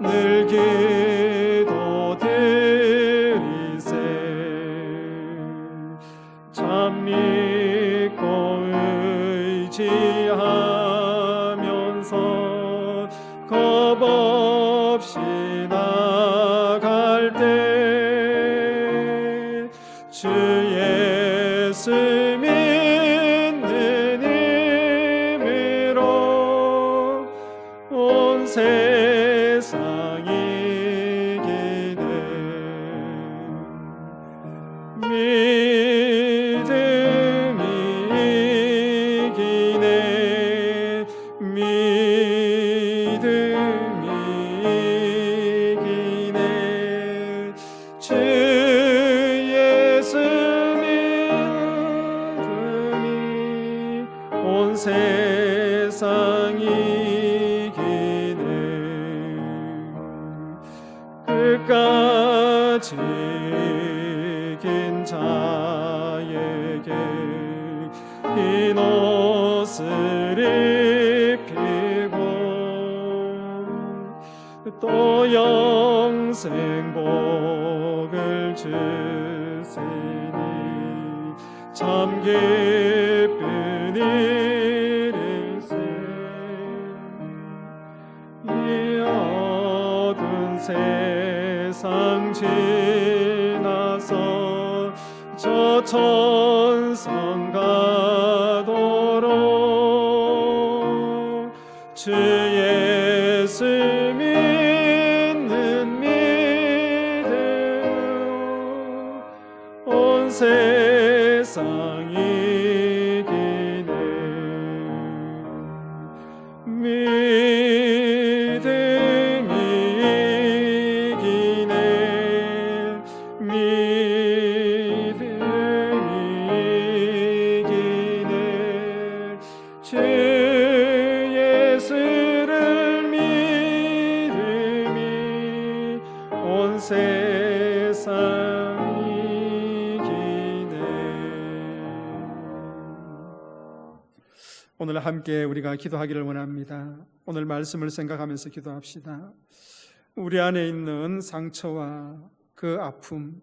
늘 기도드리세. 참 믿고 의지하면서 겁 없이 나갈 때 주 예수 믿는 힘으로 온 세상이 이기네. 믿음이 이기네. 믿음이 이기네. 주 예수 믿음이 온 세상이 이기네. 끝까지 이긴 자에게 흰 옷을 입히고 또 영생 복을 주시니 참 기쁜 일일세. 이 어두운 세상 지나서 저 천성 가도록 주 예수 믿는 믿음 온 세상이 이기네. 믿음이 이기네. 믿음이 이기네. 주 온 세상이 기네. 오늘 함께 우리가 기도하기를 원합니다. 오늘 말씀을 생각하면서 기도합시다. 우리 안에 있는 상처와 그 아픔,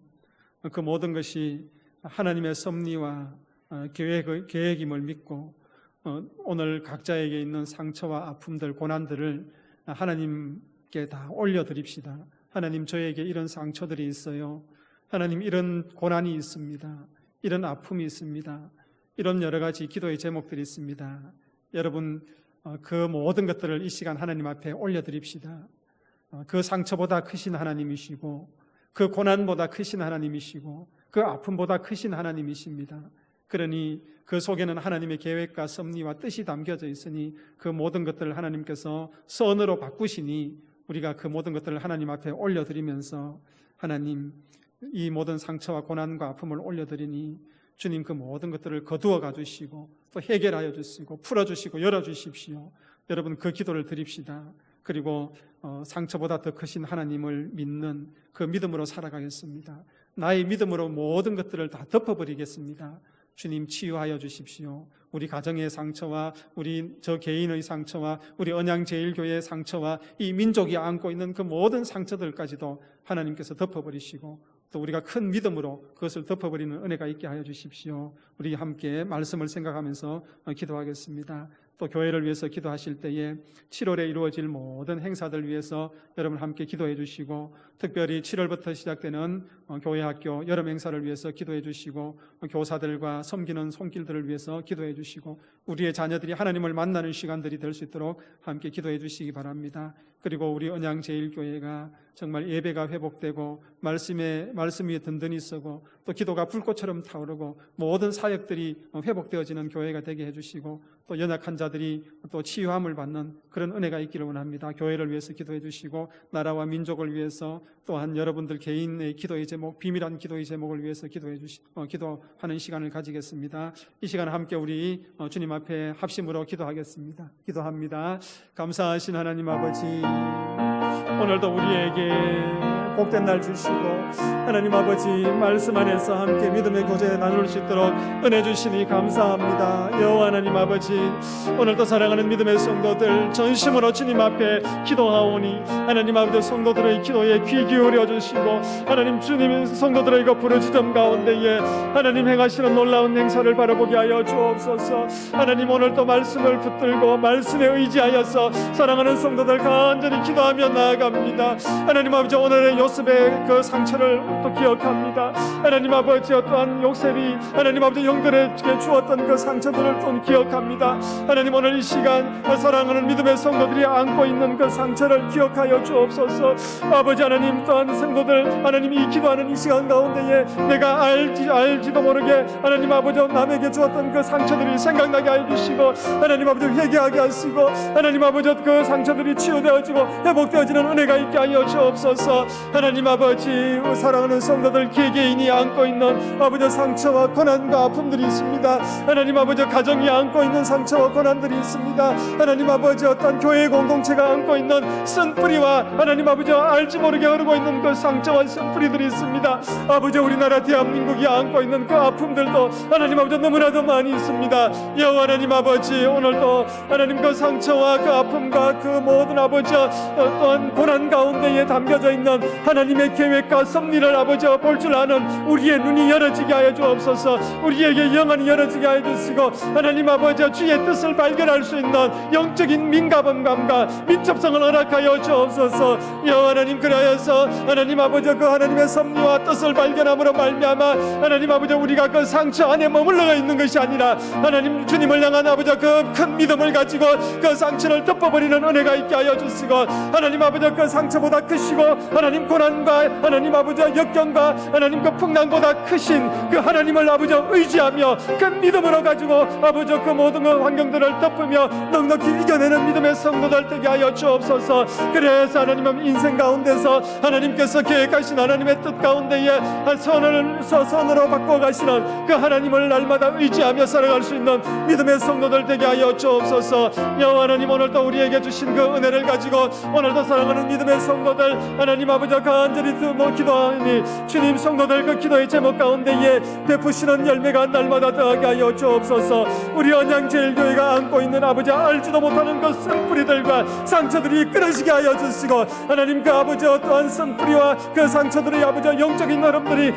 그 모든 것이 하나님의 섭리와 계획임을 믿고 오늘 각자에게 있는 상처와 아픔들, 고난들을 하나님께 다 올려드립시다. 하나님, 저에게 이런 상처들이 있어요. 하나님, 이런 고난이 있습니다. 이런 아픔이 있습니다. 이런 여러 가지 기도의 제목들이 있습니다. 여러분, 그 모든 것들을 이 시간 하나님 앞에 올려드립시다. 그 상처보다 크신 하나님이시고, 그 고난보다 크신 하나님이시고, 그 아픔보다 크신 하나님이십니다. 그러니 그 속에는 하나님의 계획과 섭리와 뜻이 담겨져 있으니 그 모든 것들을 하나님께서 선으로 바꾸시니 우리가 그 모든 것들을 하나님 앞에 올려드리면서 하나님, 이 모든 상처와 고난과 아픔을 올려드리니 주님 그 모든 것들을 거두어 가주시고 또 해결하여 주시고 풀어주시고 열어주십시오. 여러분, 그 기도를 드립시다. 그리고 상처보다 더 크신 하나님을 믿는 그 믿음으로 살아가겠습니다. 나의 믿음으로 모든 것들을 다 덮어버리겠습니다. 주님, 치유하여 주십시오. 우리 가정의 상처와 우리 저 개인의 상처와 우리 언양제일교회의 상처와 이 민족이 안고 있는 그 모든 상처들까지도 하나님께서 덮어버리시고 또 우리가 큰 믿음으로 그것을 덮어버리는 은혜가 있게 하여 주십시오. 우리 함께 말씀을 생각하면서 기도하겠습니다. 또 교회를 위해서 기도하실 때에 7월에 이루어질 모든 행사들 위해서 여러분 함께 기도해 주시고, 특별히 7월부터 시작되는 교회 학교 여름 행사를 위해서 기도해 주시고, 교사들과 섬기는 손길들을 위해서 기도해 주시고, 우리의 자녀들이 하나님을 만나는 시간들이 될 수 있도록 함께 기도해 주시기 바랍니다. 그리고 우리 언양제일교회가 정말 예배가 회복되고 말씀이 든든히 서고 또 기도가 불꽃처럼 타오르고 모든 사역들이 회복되어지는 교회가 되게 해주시고 또 연약한 자들이 또 치유함을 받는 그런 은혜가 있기를 원합니다. 교회를 위해서 기도해 주시고 나라와 민족을 위해서 또한 여러분들 개인의 기도의 제목, 비밀한 기도의 제목을 위해서 기도하는 시간을 가지겠습니다. 이 시간 함께 우리 주님 앞에 합심으로 기도하겠습니다. 기도합니다. 감사하신 하나님 아버지, 오늘도 우리에게 복된 날 주시고 하나님 아버지 말씀 안에서 함께 믿음의 교제 나눌 수 있도록 은혜 주시니 감사합니다. 여호와 하나님 아버지, 오늘도 사랑하는 믿음의 성도들 전심으로 주님 앞에 기도하오니 하나님 아버지 성도들의 기도에 귀 기울여 주시고 하나님 주님의 성도들의 그 부르짖음 가운데에 하나님 행하시는 놀라운 행사를 바라보게 하여 주옵소서. 하나님, 오늘도 말씀을 붙들고 말씀에 의지하여서 사랑하는 성도들 간절히 기도하며 나아갑니다. 하나님 아버지, 오늘의 요셉의 그 상처를 또 기억합니다. 하나님 아버지, 어떠한 요셉이 하나님 아버지 영들에게 주었던 그 상처들을 또 기억합니다. 하나님, 오늘 이 시간 사랑하는 믿음의 성도들이 안고 있는 그 상처를 기억하여 주옵소서. 아버지 하나님, 또한 성도들 하나님 이 기도하는 이 시간 가운데에 내가 알지도 모르게 하나님 아버지 남에게 주었던 그 상처들이 생각나게 해주시고 하나님 아버지 회개하게 하시고 하나님 아버지 그 상처들이 치유되어지고 회복되어지는 은혜가 있게 하여 주옵소서. 하나님 아버지, 사랑하는 성도들 개개인이 안고 있는 아버지 상처와 고난과 아픔들이 있습니다. 하나님 아버지, 가정이 안고 있는 상처와 고난들이 있습니다. 하나님 아버지, 어떤 교회 공동체가 안고 있는 쓴뿌리와 하나님 아버지 알지 모르게 흐르고 있는 그 상처와 쓴뿌리들이 있습니다. 아버지, 우리나라 대한민국이 안고 있는 그 아픔들도 하나님 아버지 너무나도 많이 있습니다. 여호와 하나님 아버지, 오늘도 하나님 그 상처와 그 아픔과 그 모든 아버지 또한 고난 가운데에 담겨져 있는 하나님의 계획과 섭리를 아버지 볼 줄 아는 우리의 눈이 열어지게 하여 주옵소서. 우리에게 영안이 열어지게 하여 주시고 하나님 아버지 주의 뜻을 발견할 수 있는 영적인 민감함과 민첩성을 허락하여 주옵소서. 여호와 하나님, 그리하여서 하나님 아버지 그 하나님의 섭리와 뜻을 발견함으로 말미암아 하나님 아버지 우리가 그 상처 안에 머물러 있는 것이 아니라 하나님 주님을 향한 아버지 그 큰 믿음을 가지고 그 상처를 덮어버리는 은혜가 있게 하여 주시고 하나님 아버지 그 상처보다 크시고 하나님 고난과 하나님 아버지 아버지 역경과 하나님 그 풍랑보다 크신 그 하나님을 아버지 의지하며 그 믿음으로 가지고 아버지 그 모든 그 환경들을 덮으며 넉넉히 이겨내는 믿음의 성도들 되게 하여 주옵소서. 그래서 하나님 인생 가운데서 하나님께서 계획하신 하나님의 뜻 가운데에 선으로 바꿔가시는 그 하나님을 날마다 의지하며 살아갈 수 있는 믿음의 성도들 되게 하여 주옵소서. 여호와 하나님, 오늘도 우리에게 주신 그 은혜를 가지고 오늘도 사랑하는 믿음의 성도들 하나님 아버지 간절히 기도하니 주님 성도들 그 기도의 제목 가운데에 베푸시는 열매가 날마다 더하게 하여 주옵소서. 우리 언양제일교회가 안고 있는 아버지 알지도 못하는 그 쓴뿌리들과 상처들이 끊어지게 하여 주시고 하나님 그 아버지 어떠한 쓴뿌리와 그 상처들의 아버지 영적인 흐름들이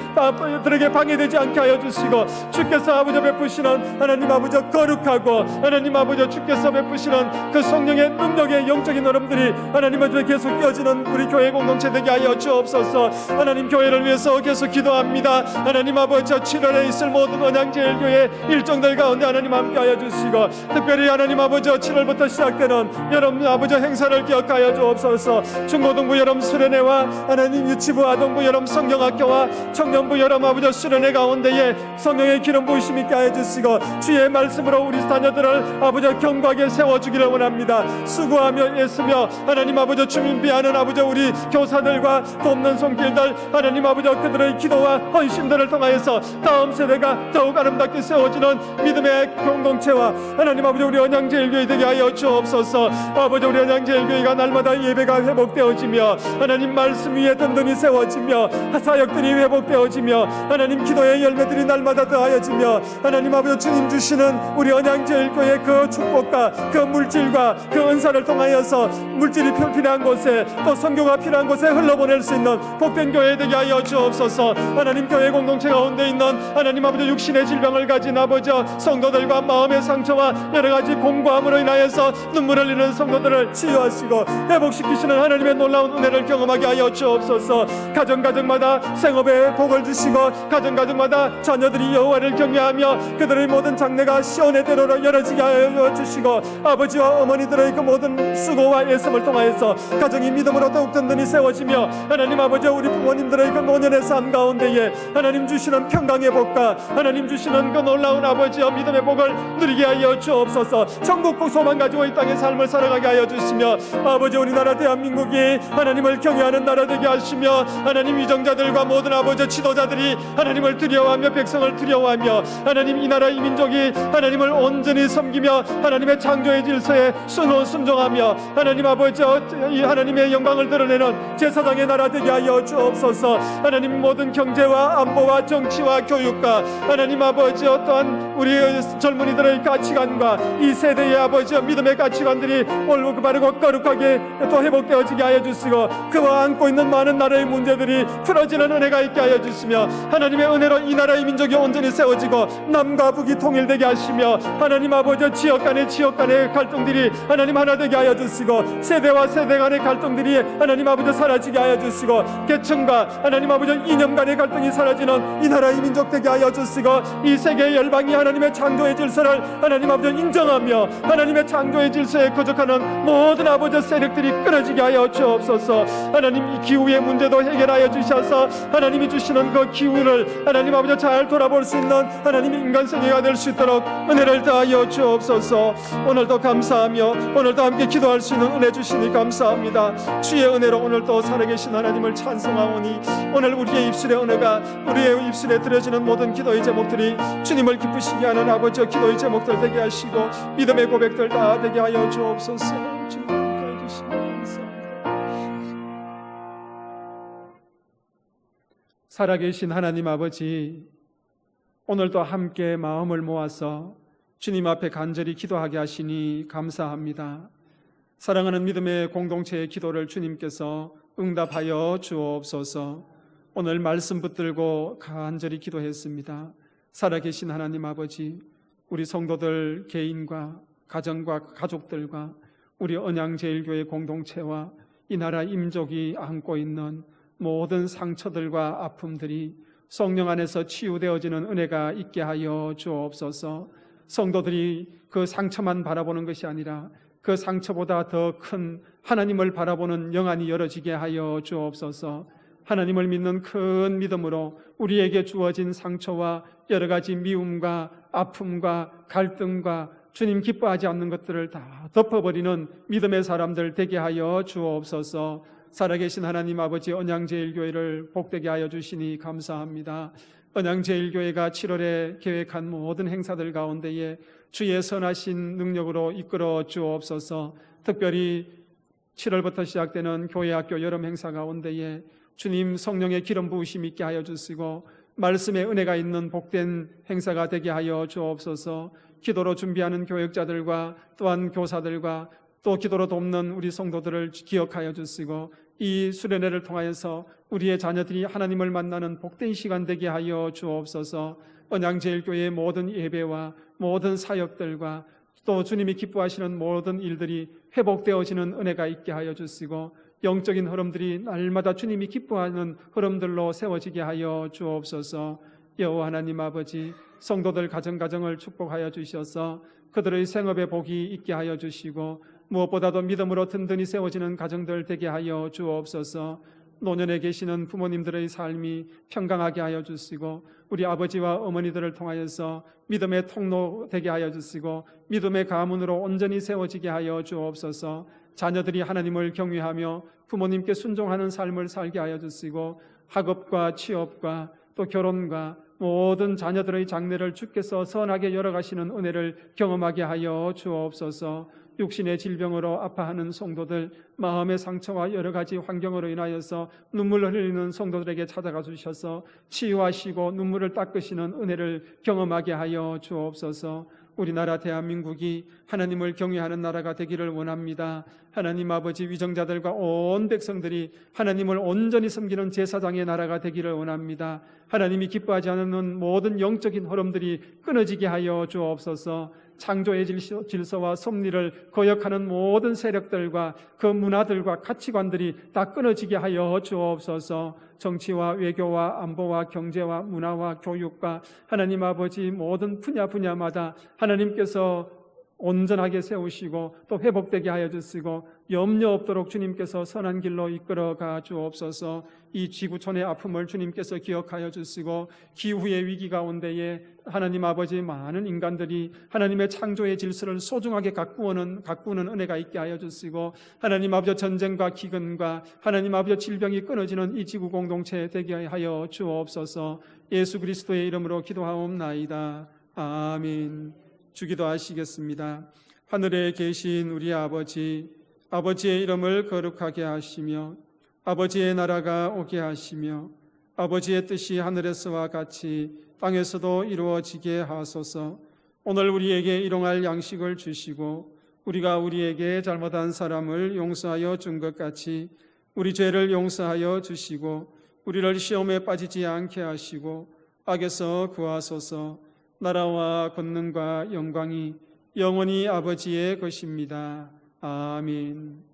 들에게 방해되지 않게 하여 주시고 주께서 아버지 베푸시는 하나님 아버지 거룩하고 하나님 아버지 주께서 베푸시는 그 성령의 능력의 영적인 흐름들이 하나님 아버지 계속 이어지는 우리 교회 공동체 되게 하여 주옵소서. 하나님 교회를 위해서 계속 기도합니다. 하나님 아버지 7월에 있을 모든 언양제일교회 일정들 가운데 하나님 함께 하여 주시고 특별히 하나님 아버지 7월부터 시작되는 여러분 아버지 행사를 기억하여 주옵소서. 중고등부 여름 수련회와 하나님 유치부 아동부 여름 성경학교와 청년부 여름 아버지 수련회 가운데에 성령의 기름 부으심 있게 하여 주시고 주의 말씀으로 우리 자녀들을 아버지 견고하게 세워주기를 원합니다. 수고하며 애쓰며 하나님 아버지 준비하는 아버지 우리 교사들과 돕는 손길들 하나님 아버지 그들의 기도와 헌신들을 통하여서 다음 세대가 더욱 아름답게 세워지는 믿음의 공동체와 하나님 아버지 우리 언양제일교회 되게 하여 주옵소서. 아버지 우리 언양제일교회가 날마다 예배가 회복되어지며 하나님 말씀 위에 든든히 세워지며 사역들이 회복되어지며 하나님 기도의 열매들이 날마다 더하여지며 하나님 아버지 주님 주시는 우리 언양제일교회 그 축복과 그 물질과 그 은사를 통하여서 물질이 필요한 곳에 또 선교가 필요한 곳에 흘러보낼 수 있는 복된 교회 되게 하여 주옵소서. 하나님 교회 공동체 가운데 있는 하나님 아버지 육신의 질병을 가진 아버지 성도들과 마음의 상처와 여러가지 공고함으로 인하여서 눈물을 흘리는 성도들을 치유하시고 회복시키시는 하나님의 놀라운 은혜를 경험하게 하여 주옵소서. 가정마다 생업에 복을 주시고 가정마다 자녀들이 여호와를 경외하며 그들의 모든 장래가 시온의 대로로 열어지게 하여 주시고 아버지와 어머니들의 그 모든 수고와 애씀을 통하여서 가정이 믿음으로 더욱 든든히 세워지며 하나님 아버지 우리 부모님들의 그 노년의 삶 가운데에 하나님 주시는 평강의 복과 하나님 주시는 그 놀라운 아버지와 믿음의 복을 누리게 하여 주옵소서. 천국국 소망 가지고 이 땅의 삶을 살아가게 하여 주시며 아버지 우리나라 대한민국이 하나님을 경외하는 나라 되게 하시며 하나님 위정자들과 모든 아버지 지도자들이 하나님을 두려워하며 백성을 두려워하며 하나님 이 나라 이 민족이 하나님을 온전히 섬기며 하나님의 창조의 질서에 순종하며 하나님 아버지 이 하나님의 영광을 드러내는 제사장의 나라 되게 하여 주옵소서. 하나님 모든 경제와 안보와 정치와 교육과 하나님 아버지 어떠한 우리 젊은이들의 가치관과 이 세대의 아버지 믿음의 가치관들이 옳고 바르고 거룩하게 또 회복되어지게 하여 주시고 그와 안고 있는 많은 나라의 문제들이 풀어지는 은혜가 있게 하여 주시며 하나님의 은혜로 이 나라의 민족이 온전히 세워지고 남과 북이 통일되게 하시며 하나님 아버지 지역 간의 갈등들이 하나님 하나 되게 하여 주시고 세대와 세대 간의 갈등들이 하나님 아버지 사라지게 하여 주시고 계층과 하나님 아버지 이념 간의 갈등이 사라지는 이 나라의 민족 되게 하여 주시고 이 세계의 열방이 하나님의 창조의 질서를 하나님 아버지 인정하며 하나님의 창조의 질서에 거듭하는 모든 아버지 세력들이 끊어지게 하여 주옵소서. 하나님 이 기후의 문제도 해결하여 주셔서 하나님이 주시는 그 기후를 하나님 아버지 잘 돌아볼 수 있는 하나님의 인간 세계가 될 수 있도록 은혜를 더하여 주옵소서. 오늘도 감사하며 오늘도 함께 기도할 수 있는 은혜 주시니 감사합니다. 주의 은혜로 오늘도 살아계신 하나님을 찬송하오니 오늘 우리의 입술의 은혜가 우리의 입술에 드려지는 모든 기도의 제목들이 주님을 기쁘시게 하는 아버지의 기도의 제목들 되게 하시고 믿음의 고백들 다 되게 하여 주옵소서. 주님 함께 해주시니 감사합니다. 살아계신 하나님 아버지, 오늘도 함께 마음을 모아서 주님 앞에 간절히 기도하게 하시니 감사합니다. 사랑하는 믿음의 공동체의 기도를 주님께서 응답하여 주옵소서. 오늘 말씀 붙들고 간절히 기도했습니다. 살아계신 하나님 아버지, 우리 성도들 개인과 가정과 가족들과 우리 언양제일교회 공동체와 이 나라 임족이 안고 있는 모든 상처들과 아픔들이 성령 안에서 치유되어지는 은혜가 있게 하여 주옵소서. 성도들이 그 상처만 바라보는 것이 아니라 그 상처보다 더 큰 하나님을 바라보는 영안이 열어지게 하여 주옵소서. 하나님을 믿는 큰 믿음으로 우리에게 주어진 상처와 여러 가지 미움과 아픔과 갈등과 주님 기뻐하지 않는 것들을 다 덮어버리는 믿음의 사람들 되게 하여 주옵소서. 살아계신 하나님 아버지, 언양제일교회를 복되게 하여 주시니 감사합니다. 언양제일교회가 7월에 계획한 모든 행사들 가운데에 주의 선하신 능력으로 이끌어 주옵소서. 특별히 7월부터 시작되는 교회학교 여름 행사 가운데에 주님 성령의 기름 부으심 있게 하여 주시고 말씀의 은혜가 있는 복된 행사가 되게 하여 주옵소서. 기도로 준비하는 교역자들과 또한 교사들과 또 기도로 돕는 우리 성도들을 기억하여 주시고 이 수련회를 통하여서 우리의 자녀들이 하나님을 만나는 복된 시간 되게 하여 주옵소서. 언양제일교회의 모든 예배와 모든 사역들과 또 주님이 기뻐하시는 모든 일들이 회복되어지는 은혜가 있게 하여 주시고 영적인 흐름들이 날마다 주님이 기뻐하는 흐름들로 세워지게 하여 주옵소서. 여호와 하나님 아버지, 성도들 가정가정을 축복하여 주셔서 그들의 생업에 복이 있게 하여 주시고 무엇보다도 믿음으로 든든히 세워지는 가정들 되게 하여 주옵소서. 노년에 계시는 부모님들의 삶이 평강하게 하여 주시고 우리 아버지와 어머니들을 통하여서 믿음의 통로 되게 하여 주시고 믿음의 가문으로 온전히 세워지게 하여 주옵소서. 자녀들이 하나님을 경외하며 부모님께 순종하는 삶을 살게 하여 주시고 학업과 취업과 또 결혼과 모든 자녀들의 장래를 주께서 선하게 열어가시는 은혜를 경험하게 하여 주옵소서. 육신의 질병으로 아파하는 성도들, 마음의 상처와 여러 가지 환경으로 인하여서 눈물을 흘리는 성도들에게 찾아가 주셔서 치유하시고 눈물을 닦으시는 은혜를 경험하게 하여 주옵소서. 우리나라 대한민국이 하나님을 경외하는 나라가 되기를 원합니다. 하나님 아버지, 위정자들과 온 백성들이 하나님을 온전히 섬기는 제사장의 나라가 되기를 원합니다. 하나님이 기뻐하지 않는 모든 영적인 흐름들이 끊어지게 하여 주옵소서. 창조의 질서와 섭리를 거역하는 모든 세력들과 그 문화들과 가치관들이 다 끊어지게 하여 주옵소서. 정치와 외교와 안보와 경제와 문화와 교육과 하나님 아버지 모든 분야마다 하나님께서 온전하게 세우시고 또 회복되게 하여 주시고 염려 없도록 주님께서 선한 길로 이끌어가 주옵소서. 이 지구촌의 아픔을 주님께서 기억하여 주시고 기후의 위기 가운데에 하나님 아버지 많은 인간들이 하나님의 창조의 질서를 소중하게 가꾸는 은혜가 있게 하여 주시고 하나님 아버지 전쟁과 기근과 하나님 아버지 질병이 끊어지는 이 지구 공동체 되게 하여 주옵소서. 예수 그리스도의 이름으로 기도하옵나이다. 아멘. 주기도하시겠습니다. 하늘에 계신 우리 아버지, 아버지의 이름을 거룩하게 하시며 아버지의 나라가 오게 하시며 아버지의 뜻이 하늘에서와 같이 땅에서도 이루어지게 하소서. 오늘 우리에게 일용할 양식을 주시고 우리가 우리에게 잘못한 사람을 용서하여 준 것 같이 우리 죄를 용서하여 주시고 우리를 시험에 빠지지 않게 하시고 악에서 구하소서. 나라와 권능과 영광이 영원히 아버지의 것입니다. 아멘.